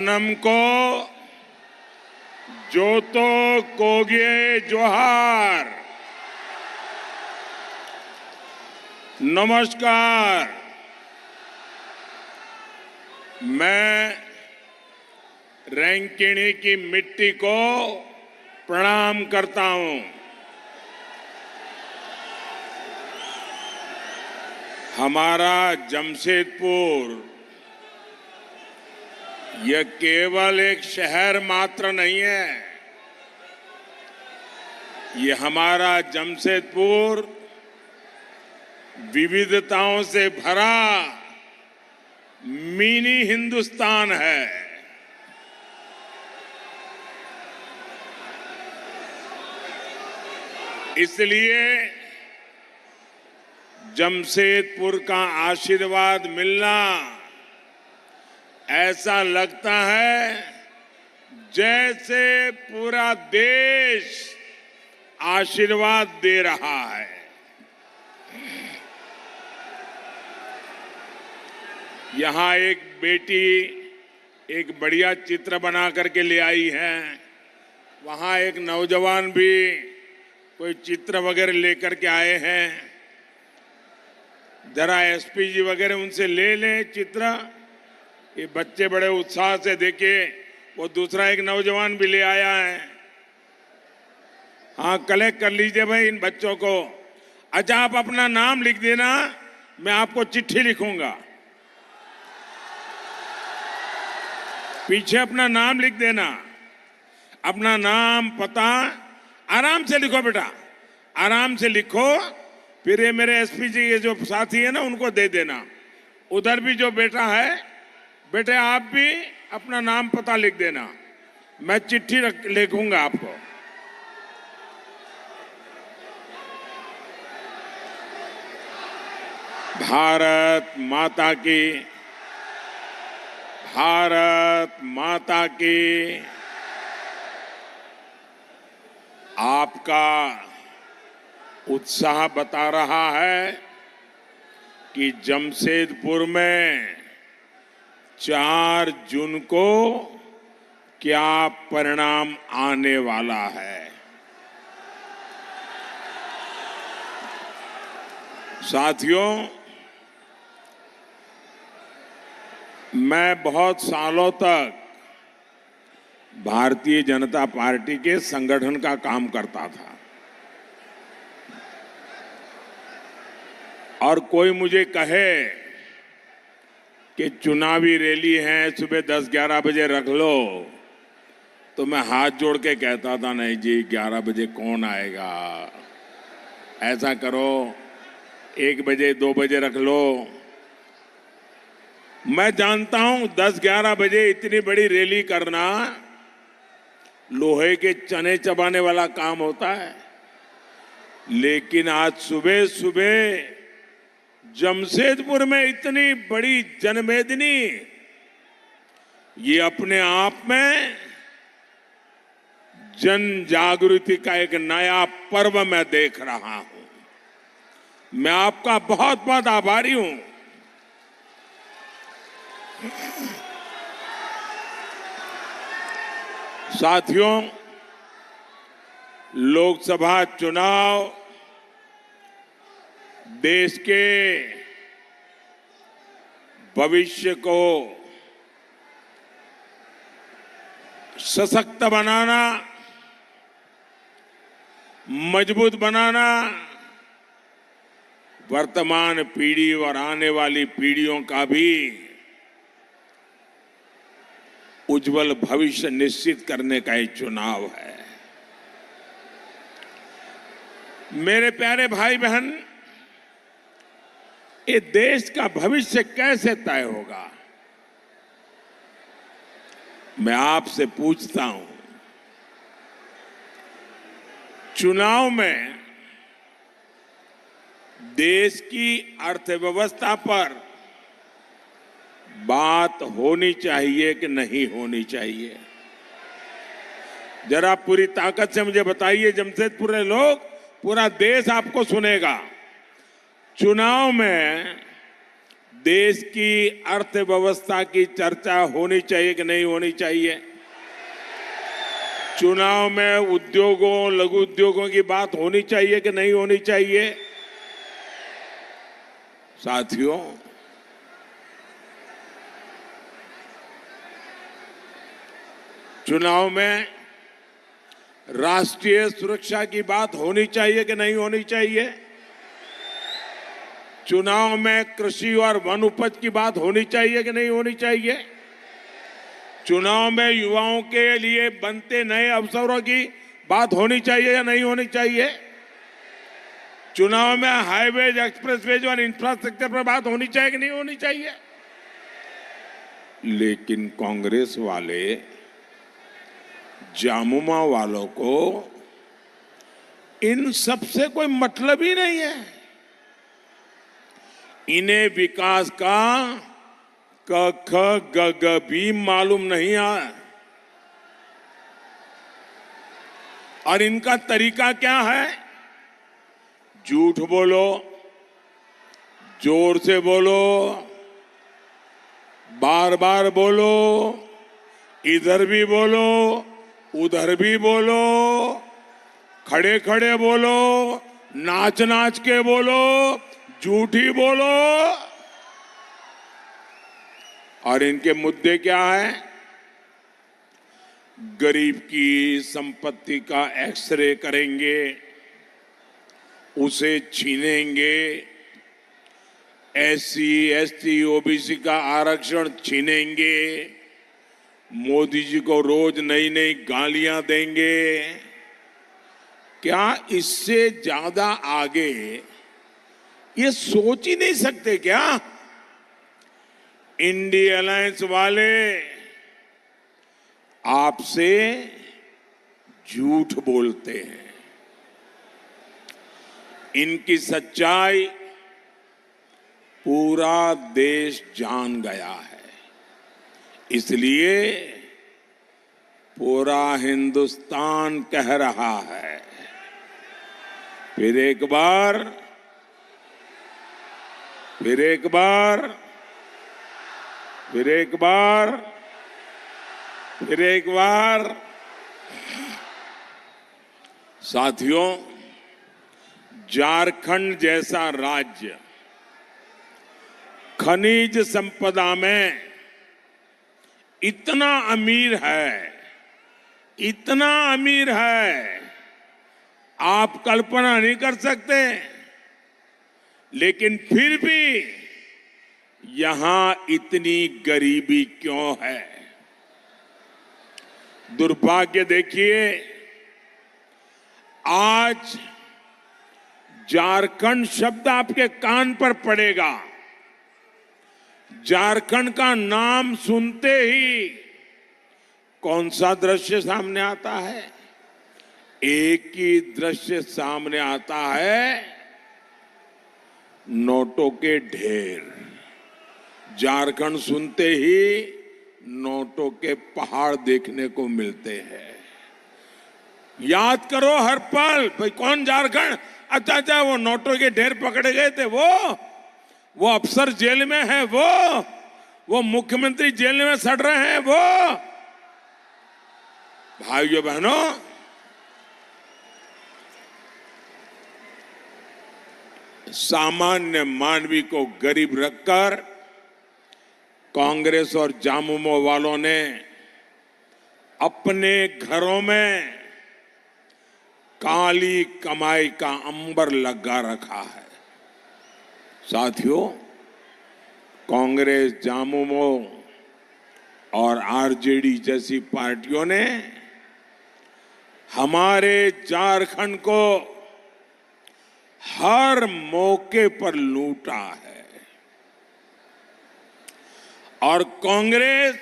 नम को जोतो कोगे जोहार। नमस्कार। मैं रैंकिणी की मिट्टी को प्रणाम करता हूं। हमारा जमशेदपुर यह केवल एक शहर मात्र नहीं है। ये हमारा जमशेदपुर विविधताओं से भरा मिनी हिंदुस्तान है। इसलिए जमशेदपुर का आशीर्वाद मिलना ऐसा लगता है जैसे पूरा देश आशीर्वाद दे रहा है। यहां एक बेटी एक बढ़िया चित्र बना करके ले आई है। वहां एक नौजवान भी कोई चित्र वगैरह लेकर के आए हैं। जरा एसपी जी वगैरह उनसे ले लें चित्र। ये बच्चे बड़े उत्साह से देखिए, वो दूसरा एक नौजवान भी ले आया है। हाँ, कलेक्ट कर लीजिए भाई इन बच्चों को। अच्छा, आप अपना नाम लिख देना, मैं आपको चिट्ठी लिखूंगा। पीछे अपना नाम लिख देना, अपना नाम पता आराम से लिखो बेटा, आराम से लिखो। फिर ये मेरे एसपी जी ये जो साथी है ना, उनको दे देना। उधर भी जो बेटा है, बेटे आप भी अपना नाम पता लिख देना, मैं चिट्ठी लिखूंगा आपको। भारत माता की, भारत माता की। आपका उत्साह बता रहा है कि जमशेदपुर में 4 जून को क्या परिणाम आने वाला है। साथियों, मैं बहुत सालों तक भारतीय जनता पार्टी के संगठन का काम करता था और कोई मुझे कहे कि चुनावी रैली है, सुबह 10-11 बजे रख लो, तो मैं हाथ जोड़ के कहता था नहीं जी, 11 बजे कौन आएगा, ऐसा करो 1 बजे 2 बजे रख लो। मैं जानता हूं 10-11 बजे इतनी बड़ी रैली करना लोहे के चने चबाने वाला काम होता है। लेकिन आज सुबह सुबह जमशेदपुर में इतनी बड़ी जनमेदिनी, ये अपने आप में जन जागृति का एक नया पर्व मैं देख रहा हूं। मैं आपका बहुत बहुत आभारी हूं। साथियों, लोकसभा चुनाव देश के भविष्य को सशक्त बनाना, मजबूत बनाना, वर्तमान पीढ़ी और आने वाली पीढ़ियों का भी उज्जवल भविष्य निश्चित करने का ये चुनाव है। मेरे प्यारे भाई बहन, ये देश का भविष्य कैसे तय होगा? मैं आपसे पूछता हूं। चुनाव में देश की अर्थव्यवस्था पर बात होनी चाहिए कि नहीं होनी चाहिए? जरा पूरी ताकत से मुझे बताइए। जमशेदपुर के लोग, पूरा देश आपको सुनेगा। चुनाव में देश की अर्थव्यवस्था की चर्चा होनी चाहिए कि नहीं होनी चाहिए? चुनाव में उद्योगों, लघु उद्योगों की बात होनी चाहिए कि नहीं होनी चाहिए? साथियों, चुनाव में राष्ट्रीय सुरक्षा की बात होनी चाहिए कि नहीं होनी चाहिए? चुनाव में कृषि और वन उपज की बात होनी चाहिए कि नहीं होनी चाहिए? चुनाव में युवाओं के लिए बनते नए अवसरों की बात होनी चाहिए या नहीं होनी चाहिए? चुनाव में हाईवेज, एक्सप्रेसवेज और इंफ्रास्ट्रक्चर पर बात होनी चाहिए कि नहीं होनी चाहिए? लेकिन कांग्रेस वाले जामुमा वालों को इन सब से कोई मतलब ही नहीं है। इन्हें विकास का क ख ग ग भी मालूम नहीं है। और इनका तरीका क्या है? झूठ बोलो, जोर से बोलो, बार बार बोलो, इधर भी बोलो, उधर भी बोलो, खड़े खड़े बोलो, नाच नाच के बोलो, झूठी बोलो। और इनके मुद्दे क्या है? गरीब की संपत्ति का एक्सरे करेंगे, उसे छीनेंगे, एससी, एसटी, ओबीसी का आरक्षण छीनेंगे, मोदी जी को रोज नई नई गालियां देंगे। क्या इससे ज्यादा आगे ये सोच ही नहीं सकते क्या? इंडिया अलायंस वाले आपसे झूठ बोलते हैं। इनकी सच्चाई पूरा देश जान गया है, इसलिए पूरा हिंदुस्तान कह रहा है, फिर एक बार, फिर एक बार, फिर एक बार, फिर एक बार। साथियों, झारखंड जैसा राज्य खनिज संपदा में इतना अमीर है, इतना अमीर है, आप कल्पना नहीं कर सकते। लेकिन फिर भी यहां इतनी गरीबी क्यों है? दुर्भाग्य देखिए, आज झारखंड शब्द आपके कान पर पड़ेगा, झारखंड का नाम सुनते ही कौन सा दृश्य सामने आता है? एक ही दृश्य सामने आता है, नोटों के ढेर। झारखंड सुनते ही नोटों के पहाड़ देखने को मिलते हैं। याद करो हर पल, भाई कौन झारखंड? अच्छा अच्छा, वो नोटों के ढेर पकड़े गए थे, वो अफसर जेल में है, वो मुख्यमंत्री जेल में सड़ रहे हैं, वो। भाइयों बहनों, सामान्य मानवी को गरीब रखकर कांग्रेस और जामुमो वालों ने अपने घरों में काली कमाई का अंबर लगा रखा है। साथियों, कांग्रेस, जामुमो और आरजेडी जैसी पार्टियों ने हमारे झारखंड को हर मौके पर लूटा है। और कांग्रेस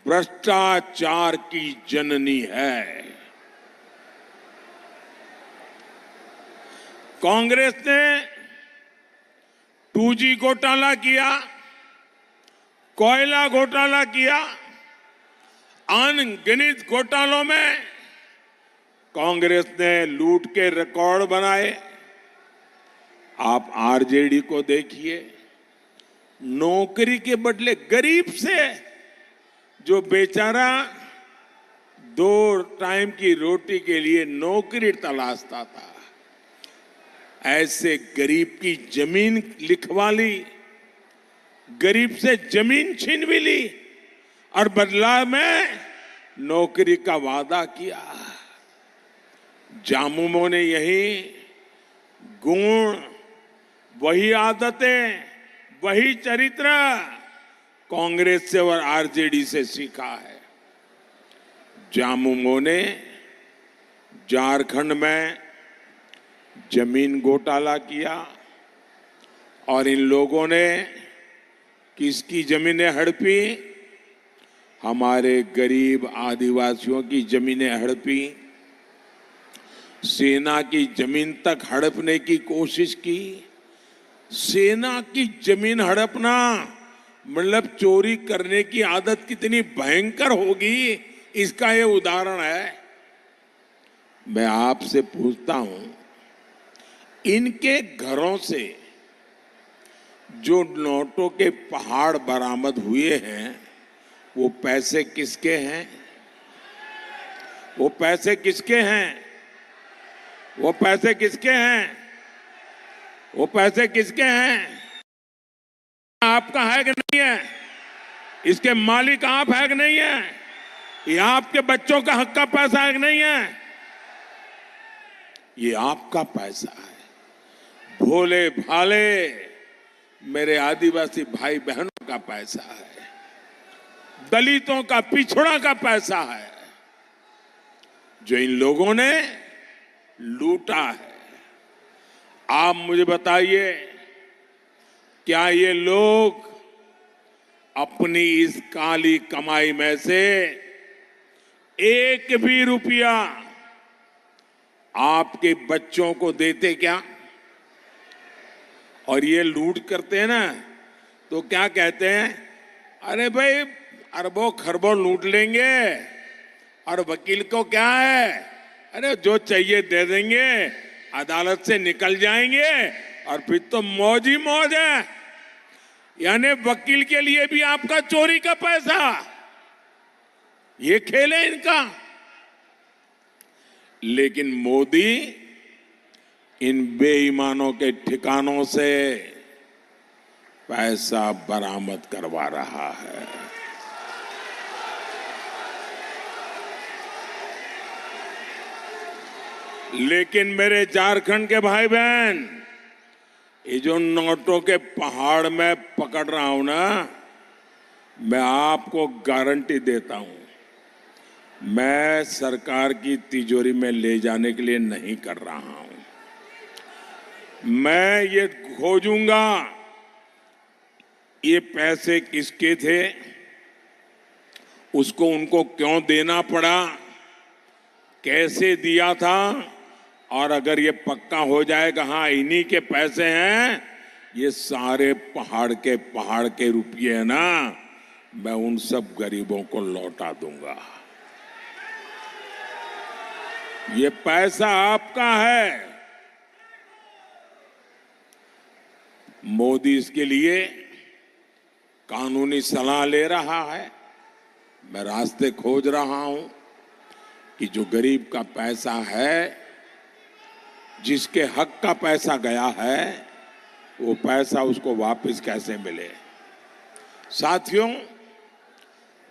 भ्रष्टाचार की जननी है। कांग्रेस ने 2G घोटाला किया, कोयला घोटाला किया, अनगिनत घोटालों में कांग्रेस ने लूट के रिकॉर्ड बनाए। आप आरजेडी को देखिए, नौकरी के बदले गरीब से, जो बेचारा 2 टाइम की रोटी के लिए नौकरी तलाशता था, ऐसे गरीब की जमीन लिखवा ली, गरीब से जमीन छीन भी ली और बदला में नौकरी का वादा किया। जामुमो ने यही गुण, वही आदतें, वही चरित्र कांग्रेस से और आरजेडी से सीखा है। जामुमो ने झारखंड में जमीन घोटाला किया और इन लोगों ने किसकी जमीनें हड़पी? हमारे गरीब आदिवासियों की जमीनें हड़पी। सेना की जमीन तक हड़पने की कोशिश की। सेना की जमीन हड़पना मतलब चोरी करने की आदत कितनी भयंकर होगी, इसका ये उदाहरण है। मैं आपसे पूछता हूं, इनके घरों से जो नोटों के पहाड़ बरामद हुए हैं, वो पैसे किसके हैं? वो पैसे किसके हैं? वो पैसे किसके हैं? वो पैसे किसके हैं? आपका है कि नहीं है? इसके मालिक आप है कि नहीं है? ये आपके बच्चों का हक का पैसा है कि नहीं है? ये आपका पैसा है। भोले भाले मेरे आदिवासी भाई बहनों का पैसा है, दलितों का, पिछड़ा का पैसा है, जो इन लोगों ने लूटा है। आप मुझे बताइए, क्या ये लोग अपनी इस काली कमाई में से एक भी रुपया आपके बच्चों को देते क्या? और ये लूट करते हैं ना, तो क्या कहते हैं? अरे भाई, अरबों खरबों लूट लेंगे और वकील को क्या है, अरे जो चाहिए दे देंगे, अदालत से निकल जाएंगे और फिर तो मौज ही मौज है। यानी वकील के लिए भी आपका चोरी का पैसा, ये खेल है इनका। लेकिन मोदी इन बेईमानों के ठिकानों से पैसा बरामद करवा रहा है। लेकिन मेरे झारखंड के भाई बहन, ये जो नोटों के पहाड़ में पकड़ रहा हूं ना, मैं आपको गारंटी देता हूं, मैं सरकार की तिजोरी में ले जाने के लिए नहीं कर रहा हूं। मैं ये खोजूंगा ये पैसे किसके थे, उसको उनको क्यों देना पड़ा, कैसे दिया था, और अगर ये पक्का हो जाएगा हाँ इन्हीं के पैसे हैं, ये सारे पहाड़ के रुपये है ना, मैं उन सब गरीबों को लौटा दूंगा। ये पैसा आपका है। मोदी इसके लिए कानूनी सलाह ले रहा है। मैं रास्ते खोज रहा हूं कि जो गरीब का पैसा है, जिसके हक का पैसा गया है, वो पैसा उसको वापस कैसे मिले। साथियों,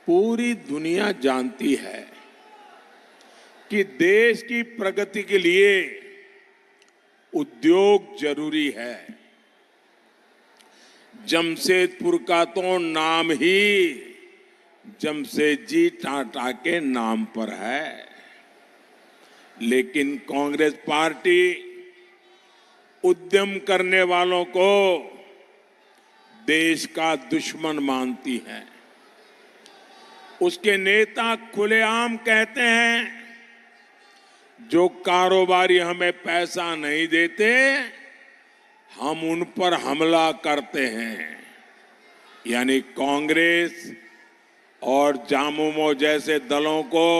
पूरी दुनिया जानती है कि देश की प्रगति के लिए उद्योग जरूरी है। जमशेदपुर का तो नाम ही जमशेदजी टाटा के नाम पर है। लेकिन कांग्रेस पार्टी उद्यम करने वालों को देश का दुश्मन मानती है। उसके नेता खुलेआम कहते हैं, जो कारोबारी हमें पैसा नहीं देते, हम उन पर हमला करते हैं। यानी कांग्रेस और जामुमो जैसे दलों को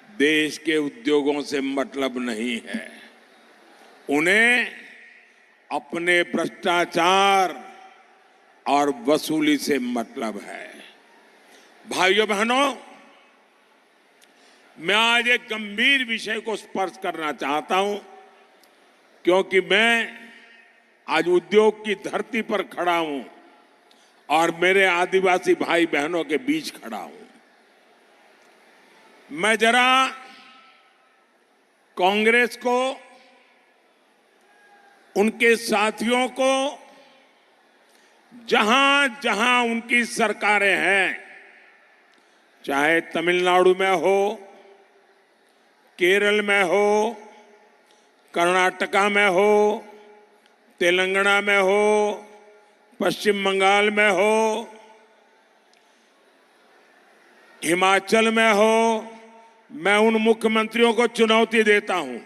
देश के उद्योगों से मतलब नहीं है। उन्हें अपने भ्रष्टाचार और वसूली से मतलब है। भाइयों बहनों, मैं आज एक गंभीर विषय को स्पर्श करना चाहता हूं, क्योंकि मैं आज उद्योग की धरती पर खड़ा हूं और मेरे आदिवासी भाई बहनों के बीच खड़ा हूं। मैं जरा कांग्रेस को, उनके साथियों को, जहां जहां उनकी सरकारें हैं, चाहे तमिलनाडु में हो, केरल में हो, कर्नाटका में हो, तेलंगाना में हो, पश्चिम बंगाल में हो, हिमाचल में हो, मैं उन मुख्यमंत्रियों को चुनौती देता हूं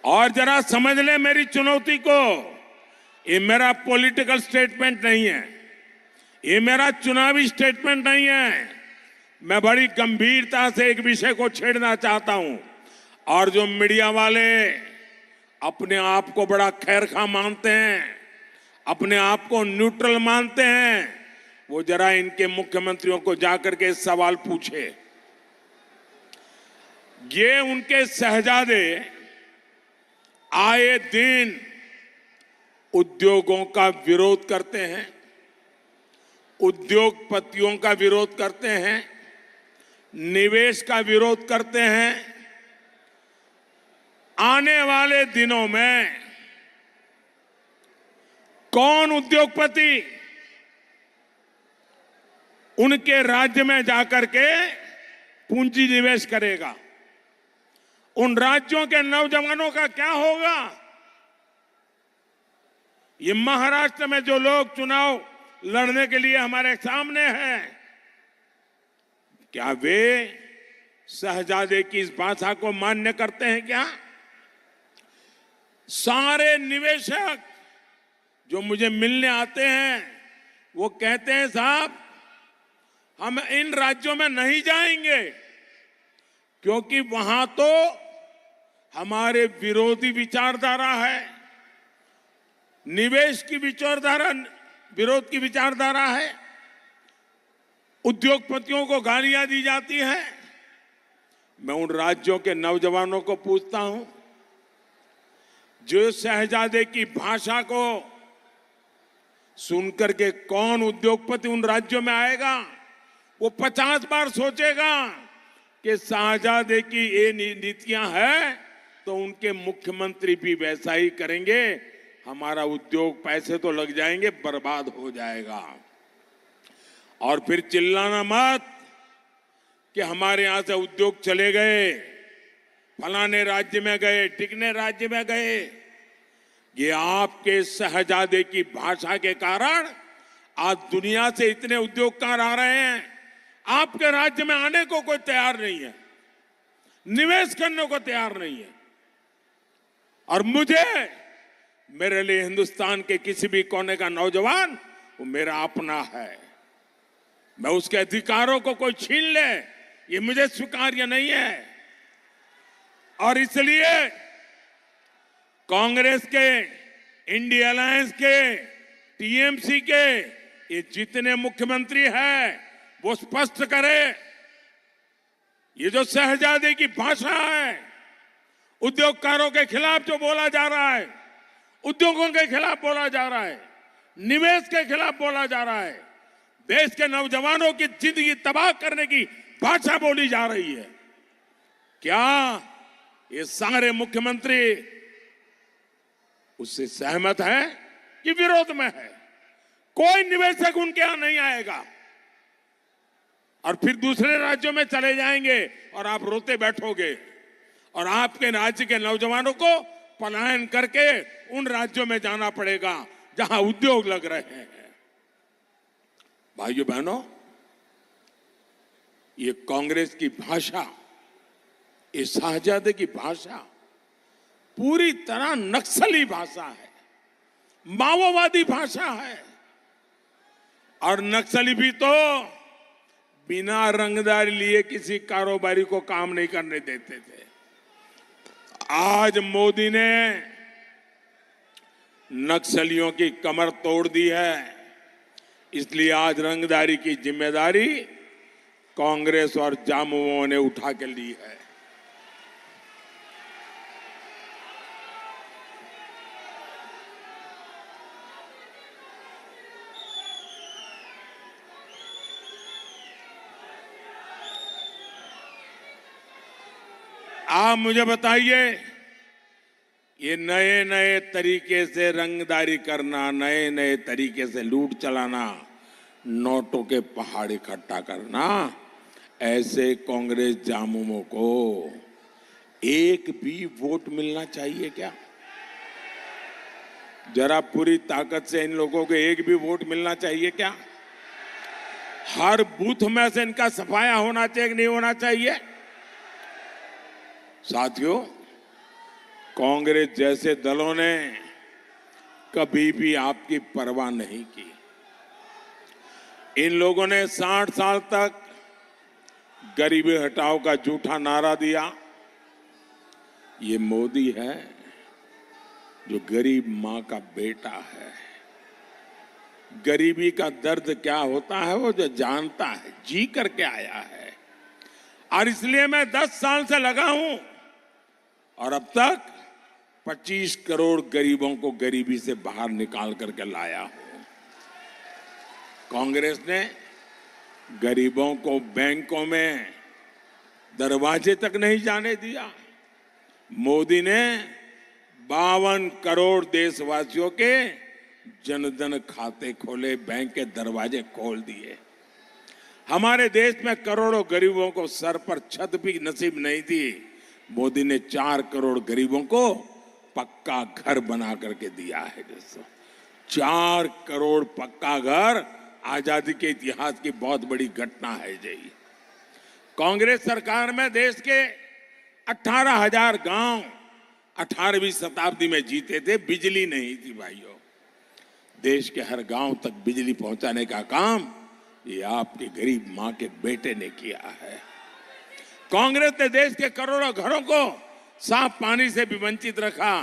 और जरा समझ ले मेरी चुनौती को। ये मेरा पॉलिटिकल स्टेटमेंट नहीं है, ये मेरा चुनावी स्टेटमेंट नहीं है। मैं बड़ी गंभीरता से एक विषय को छेड़ना चाहता हूं और जो मीडिया वाले अपने आप को बड़ा खैरखा मानते हैं, अपने आप को न्यूट्रल मानते हैं, वो जरा इनके मुख्यमंत्रियों को जाकर के सवाल पूछे। ये उनके शहजादे आए दिन उद्योगों का विरोध करते हैं, उद्योगपतियों का विरोध करते हैं, निवेश का विरोध करते हैं। आने वाले दिनों में कौन उद्योगपति उनके राज्य में जाकर के पूंजी निवेश करेगा? उन राज्यों के नौजवानों का क्या होगा? ये महाराष्ट्र में जो लोग चुनाव लड़ने के लिए हमारे सामने हैं, क्या वे शहजादे की इस भाषा को मान्य करते हैं क्या? सारे निवेशक जो मुझे मिलने आते हैं वो कहते हैं, साहब हम इन राज्यों में नहीं जाएंगे क्योंकि वहां तो हमारे विरोधी विचारधारा है, निवेश की विचारधारा, विरोध की विचारधारा है, उद्योगपतियों को गालियां दी जाती हैं। मैं उन राज्यों के नौजवानों को पूछता हूं, जो शहजादे की भाषा को सुनकर के कौन उद्योगपति उन राज्यों में आएगा? वो 50 बार सोचेगा कि शहजादे की ये नीतियां हैं तो उनके मुख्यमंत्री भी वैसा ही करेंगे, हमारा उद्योग, पैसे तो लग जाएंगे, बर्बाद हो जाएगा। और फिर चिल्लाना मत कि हमारे यहां से उद्योग चले गए, फलाने राज्य में गए, टिकने राज्य में गए। ये आपके शहजादे की भाषा के कारण आज दुनिया से इतने उद्योगकार आ रहे हैं, आपके राज्य में आने को कोई तैयार नहीं है, निवेश करने को तैयार नहीं है। और मुझे, मेरे लिए हिंदुस्तान के किसी भी कोने का नौजवान वो मेरा अपना है। मैं उसके अधिकारों को कोई छीन ले, ये मुझे स्वीकार्य नहीं है। और इसलिए कांग्रेस के, इंडिया अलायंस के, टीएमसी के ये जितने मुख्यमंत्री हैं वो स्पष्ट करे, ये जो शहजादे की भाषा है, उद्योगकारों के खिलाफ जो बोला जा रहा है, उद्योगों के खिलाफ बोला जा रहा है, निवेश के खिलाफ बोला जा रहा है, देश के नौजवानों की जिंदगी तबाह करने की भाषा बोली जा रही है, क्या ये सारे मुख्यमंत्री उससे सहमत है कि विरोध में है? कोई निवेशक उनके यहां नहीं आएगा और फिर दूसरे राज्यों में चले जाएंगे और आप रोते बैठोगे और आपके राज्य के नौजवानों को पलायन करके उन राज्यों में जाना पड़ेगा जहां उद्योग लग रहे हैं। भाइयों बहनों, ये कांग्रेस की भाषा, ये शहजादे की भाषा पूरी तरह नक्सली भाषा है, माओवादी भाषा है। और नक्सली भी तो बिना रंगदारी लिए किसी कारोबारी को काम नहीं करने देते थे। आज मोदी ने नक्सलियों की कमर तोड़ दी है। इसलिए आज रंगदारी की जिम्मेदारी कांग्रेस और जामुओं ने उठा के ली है। आप मुझे बताइए, ये नए नए तरीके से रंगदारी करना, नए नए तरीके से लूट चलाना, नोटों के पहाड़ इकट्ठा करना, ऐसे कांग्रेस जामुमों को एक भी वोट मिलना चाहिए क्या? जरा पूरी ताकत से इन लोगों को एक भी वोट मिलना चाहिए क्या? हर बूथ में से इनका सफाया होना चाहिए कि नहीं होना चाहिए? साथियों, कांग्रेस जैसे दलों ने कभी भी आपकी परवाह नहीं की। इन लोगों ने 60 साल तक गरीबी हटाओ का झूठा नारा दिया। ये मोदी है जो गरीब मां का बेटा है। गरीबी का दर्द क्या होता है वो जो जानता है, जी करके आया है। और इसलिए मैं 10 साल से लगा हूं और अब तक 25 करोड़ गरीबों को गरीबी से बाहर निकाल करके लाया हूं। कांग्रेस ने गरीबों को बैंकों में दरवाजे तक नहीं जाने दिया। मोदी ने 52 करोड़ देशवासियों के जनधन खाते खोले, बैंक के दरवाजे खोल दिए। हमारे देश में करोड़ों गरीबों को सर पर छत भी नसीब नहीं थी। मोदी ने 4 करोड़ गरीबों को पक्का घर बना करके दिया है। दोस्तों, 4 करोड़ पक्का घर आजादी के इतिहास की बहुत बड़ी घटना है जी। कांग्रेस सरकार में देश के 18,000 गांव 18वीं शताब्दी में जीते थे। बिजली नहीं थी भाइयों। देश के हर गांव तक बिजली पहुंचाने का काम ये आपके गरीब मां के बेटे ने किया है। कांग्रेस ने देश के करोड़ों घरों को साफ पानी से भी वंचित रखा।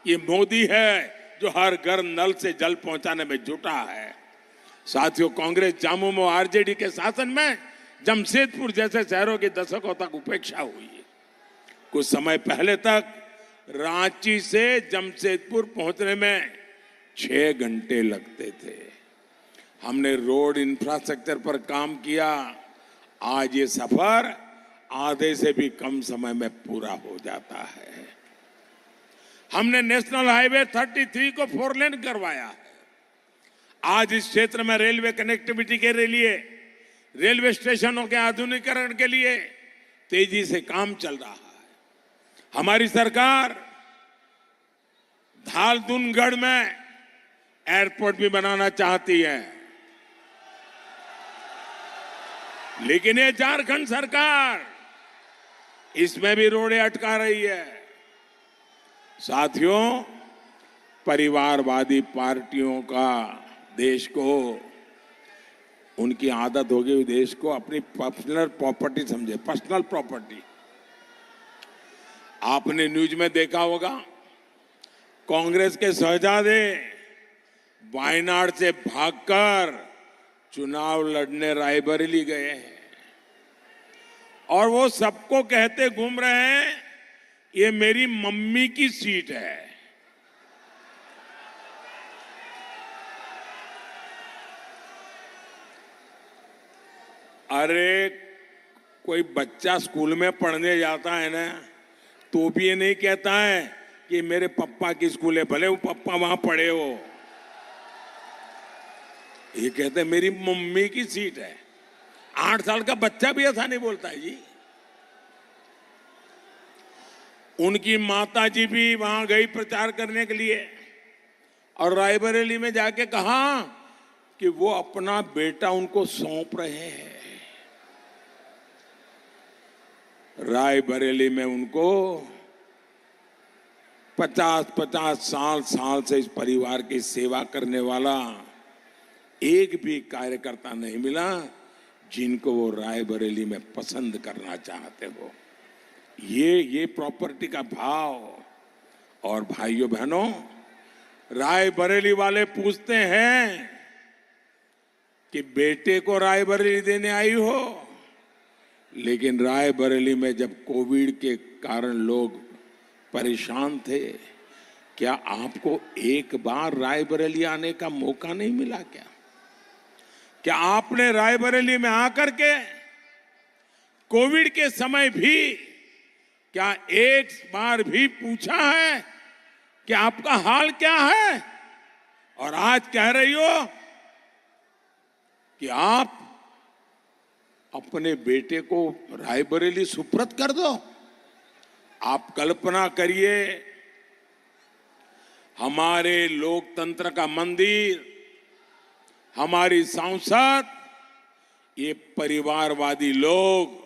ये मोदी है जो हर घर नल से जल पहुंचाने में जुटा है। साथियों, कांग्रेस जामुमो आरजेडी के शासन में जमशेदपुर जैसे शहरों की दशकों तक उपेक्षा हुई। कुछ समय पहले तक रांची से जमशेदपुर पहुंचने में 6 घंटे लगते थे। हमने रोड इंफ्रास्ट्रक्चर पर काम किया। आज ये सफर आधे से भी कम समय में पूरा हो जाता है। हमने नेशनल हाईवे 33 को 4 लेन करवाया है। आज इस क्षेत्र में रेलवे कनेक्टिविटी के लिए, रेलवे स्टेशनों के आधुनिकीकरण के लिए तेजी से काम चल रहा है। हमारी सरकार धालदुनगढ़ में एयरपोर्ट भी बनाना चाहती है, लेकिन ये झारखंड सरकार इसमें भी रोड़े अटका रही है। साथियों, परिवारवादी पार्टियों का देश को, उनकी आदत हो गई देश को अपनी पर्सनल प्रॉपर्टी समझे, पर्सनल प्रॉपर्टी। आपने न्यूज में देखा होगा, कांग्रेस के शहजादे वायनाड से भागकर चुनाव लड़ने रायबरेली गए हैं और वो सबको कहते घूम रहे हैं ये मेरी मम्मी की सीट है। अरे कोई बच्चा स्कूल में पढ़ने जाता है ना, तो भी ये नहीं कहता है कि मेरे पापा की स्कूल है, भले वो पापा वहां पढ़े हो। ये कहते हैं मेरी मम्मी की सीट है। 8 साल का बच्चा भी ऐसा नहीं बोलता है जी। उनकी माता जी भी वहां गई प्रचार करने के लिए और रायबरेली में जाके कहा कि वो अपना बेटा उनको सौंप रहे हैं। रायबरेली में उनको 50-50 साल से इस परिवार की सेवा करने वाला एक भी कार्यकर्ता नहीं मिला जिनको वो रायबरेली में पसंद करना चाहते हो। ये प्रॉपर्टी का भाव। और भाइयों बहनों, रायबरेली वाले पूछते हैं कि बेटे को रायबरेली देने आई हो, लेकिन रायबरेली में जब कोविड के कारण लोग परेशान थे, क्या आपको एक बार रायबरेली आने का मौका नहीं मिला क्या? क्या आपने रायबरेली में आकर के कोविड के समय भी क्या एक बार भी पूछा है कि आपका हाल क्या है? और आज कह रही हो कि आप अपने बेटे को रायबरेली सुपुर्द कर दो। आप कल्पना करिए, हमारे लोकतंत्र का मंदिर, हमारी संसद, ये परिवारवादी लोग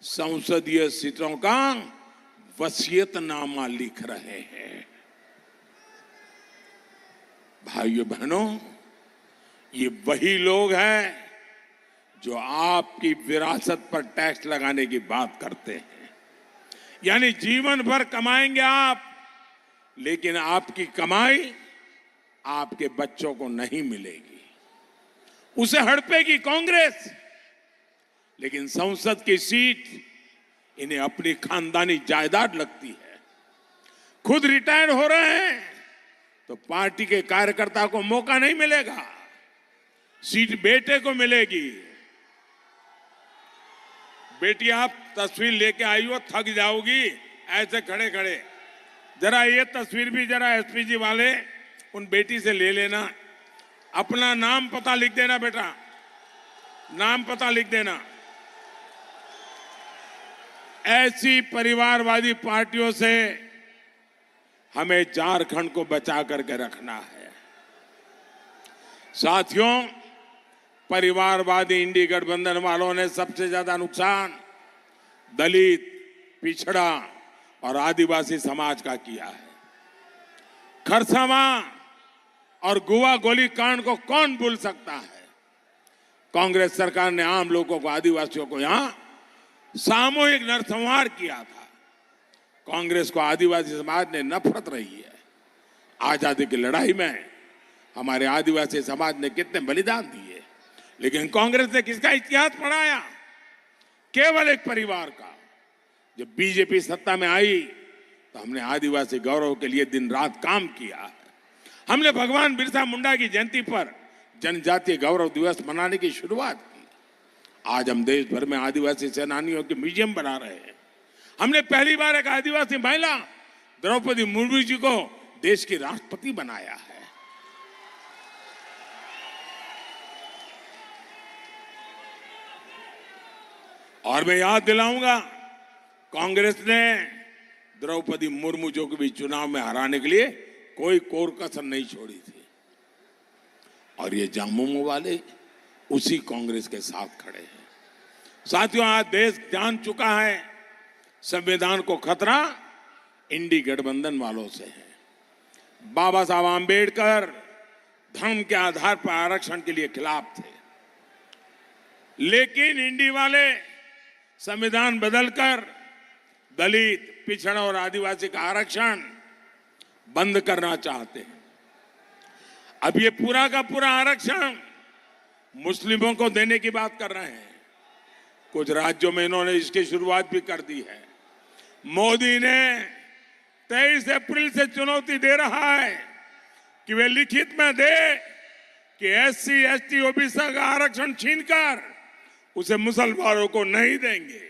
संसदीय सीटों का वसीयतनामा लिख रहे हैं। भाइयों बहनों, ये वही लोग हैं जो आपकी विरासत पर टैक्स लगाने की बात करते हैं। यानी जीवन भर कमाएंगे आप, लेकिन आपकी कमाई आपके बच्चों को नहीं मिलेगी, उसे हड़पेगी कांग्रेस। लेकिन संसद की सीट इन्हें अपनी खानदानी जायदाद लगती है। खुद रिटायर हो रहे हैं तो पार्टी के कार्यकर्ता को मौका नहीं मिलेगा, सीट बेटे को मिलेगी। बेटी आप तस्वीर लेके आई हो, थक जाओगी ऐसे खड़े खड़े। जरा ये तस्वीर भी जरा एसपी जी वाले उन बेटी से ले लेना, अपना नाम पता लिख देना बेटा, नाम पता लिख देना। ऐसी परिवारवादी पार्टियों से हमें झारखंड को बचा करके रखना है। साथियों, परिवारवादी इंडी गठबंधन वालों ने सबसे ज्यादा नुकसान दलित, पिछड़ा और आदिवासी समाज का किया है। खरसावां और गुवा गोली कांड को कौन भूल सकता है? कांग्रेस सरकार ने आम लोगों को, आदिवासियों को यहां सामूहिक नरसंहार किया था। कांग्रेस को आदिवासी समाज ने नफरत रही है। आजादी की लड़ाई में हमारे आदिवासी समाज ने कितने बलिदान दिए, लेकिन कांग्रेस ने किसका इतिहास पढ़ाया? केवल एक परिवार का। जब बीजेपी सत्ता में आई तो हमने आदिवासी गौरव के लिए दिन रात काम किया है। हमने भगवान बिरसा मुंडा की जयंती पर जनजातीय गौरव दिवस मनाने की शुरुआत की। आज हम देश भर में आदिवासी सेनानियों के म्यूजियम बना रहे हैं। हमने पहली बार एक आदिवासी महिला द्रौपदी मुर्मू जी को देश की राष्ट्रपति बनाया है। और मैं याद दिलाऊंगा, कांग्रेस ने द्रौपदी मुर्मू जी को भी चुनाव में हराने के लिए कोई कोर कसर नहीं छोड़ी थी। और ये झामुमो वाले उसी कांग्रेस के साथ खड़े हैं। साथियों, आज देश जान चुका है संविधान को खतरा इंडी गठबंधन वालों से है। बाबा साहब आंबेडकर धर्म के आधार पर आरक्षण के लिए खिलाफ थे, लेकिन इंडी वाले संविधान बदलकर दलित, पिछड़ा और आदिवासी का आरक्षण बंद करना चाहते हैं। अब ये पूरा का पूरा आरक्षण मुस्लिमों को देने की बात कर रहे हैं। कुछ राज्यों में इन्होंने इसकी शुरुआत भी कर दी है। मोदी ने 23 अप्रैल से चुनौती दे रहा है कि वे लिखित में दे कि एससी, एसटी, ओबीसी का आरक्षण छीनकर उसे मुसलमानों को नहीं देंगे।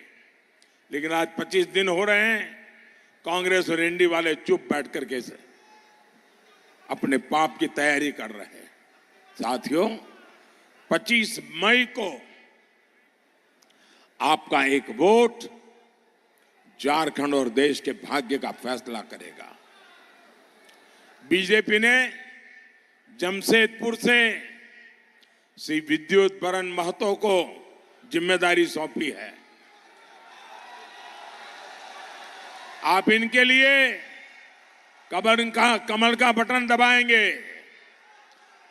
लेकिन आज 25 दिन हो रहे हैं, कांग्रेस और इंडी वाले चुप बैठ करके अपने पाप की तैयारी कर रहे हैं। साथियों, 25 मई को आपका एक वोट झारखंड और देश के भाग्य का फैसला करेगा। बीजेपी ने जमशेदपुर से श्री विद्युत बरन महतो को जिम्मेदारी सौंपी है। आप इनके लिए कमल का बटन दबाएंगे,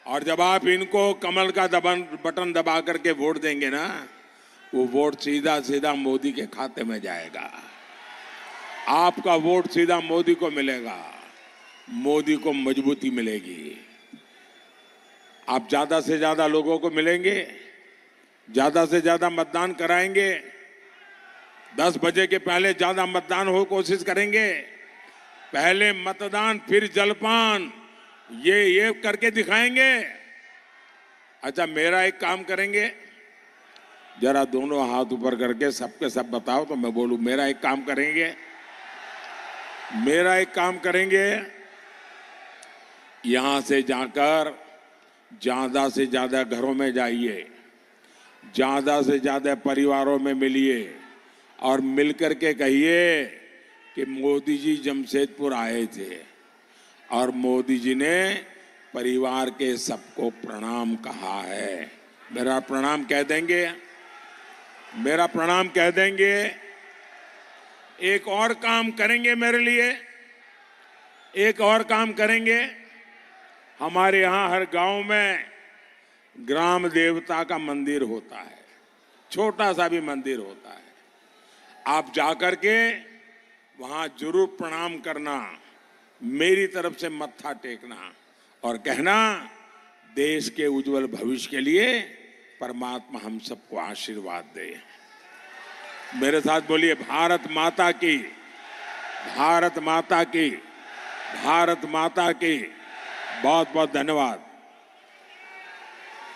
और जब आप इनको कमल का बटन दबा करके वोट देंगे ना, वो वोट सीधा सीधा मोदी के खाते में जाएगा। आपका वोट सीधा मोदी को मिलेगा। मोदी को मजबूती मिलेगी। आप ज्यादा से ज्यादा लोगों को मिलेंगे, ज्यादा से ज्यादा मतदान कराएंगे, 10 बजे के पहले ज्यादा मतदान हो कोशिश करेंगे, पहले मतदान फिर जलपान, ये करके दिखाएंगे। अच्छा, मेरा एक काम करेंगे, जरा दोनों हाथ ऊपर करके सबके सब बताओ तो मैं बोलूं। मेरा एक काम करेंगे, मेरा एक काम करेंगे, यहां से जाकर ज्यादा से ज्यादा घरों में जाइए, ज्यादा से ज्यादा परिवारों में मिलिए और मिलकर के कहिए कि मोदी जी जमशेदपुर आए थे और मोदी जी ने परिवार के सबको प्रणाम कहा है। मेरा प्रणाम कह देंगे, मेरा प्रणाम कह देंगे। एक और काम करेंगे मेरे लिए, एक और काम करेंगे। हमारे यहां हर गांव में ग्राम देवता का मंदिर होता है, छोटा सा भी मंदिर होता है। आप जाकर के वहां जरूर प्रणाम करना, मेरी तरफ से मत्था टेकना और कहना देश के उज्जवल भविष्य के लिए परमात्मा हम सबको आशीर्वाद दे। मेरे साथ बोलिए, भारत माता की, भारत माता की, भारत माता की। बहुत बहुत धन्यवाद।